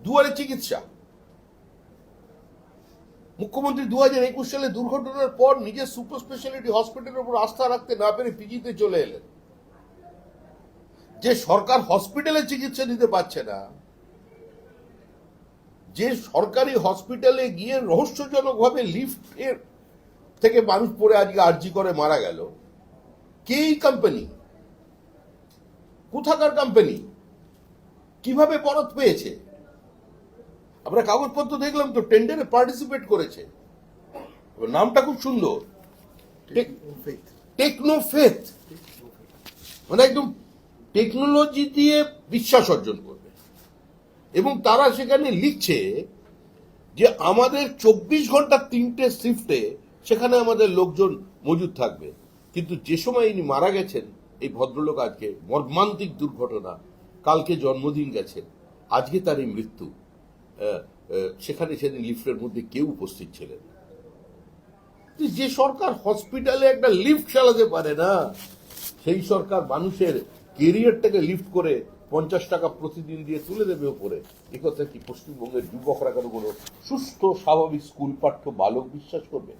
দুয়ারে চিকিৎসা। মুখ্যমন্ত্রী 2021 সালে দুর্ঘটনার পর নিজের সুপার স্পেশালিটি হসপিটালের উপর আস্থা রাখতে না পেরে পিজিতে চলে এলেন। যে সরকার হসপিটালে চিকিৎসা দিতে পারছে না, যে সরকারি হসপিটালে গিয়ে রহস্যজনকভাবে লিফটের থেকে মানুষ পড়ে আজকে আরজি করে মারা গেল, কে এই কোম্পানি? কোথাকার কোম্পানি? কিভাবে বরাত পেয়েছে? আমরা কাগজপত্র দেখলাম তো, টেন্ডারে পার্টিসিপেট করেছে। নামটা খুব সুন্দর, টেকনোফেথ। মানে একদম টেকনোলজি দিয়ে বিশ্বাস অর্জন করবে। এবং তারা সেখানে লিখছে যে আমাদের 24 ঘন্টা 3টে শিফটে সেখানে আমাদের লোকজন মজুদ থাকবে। কিন্তু যে সময় ইনি মারা গেছেন, এই ভদ্রলোক, আজকে মর্মান্তিক দুর্ঘটনা, কালকে জন্মদিন গেছে, আজকে তার এই মৃত্যু, সেখানে সেদিন লিফটের মধ্যে কেউ উপস্থিত ছিলেন। যে সরকার হসপিটালে একটা লিফট চালাতে পারে না, সেই সরকার মানুষের কেরিয়ারটাকে লিফট করে 50 টাকা প্রতিদিন দিয়ে তুলে দেবে উপরে। একথা কি পশ্চিমবঙ্গের যুবকরা কেন কোনো সুস্থ স্বাভাবিক স্কুল পাঠ্য বালক বিশ্বাস করবে?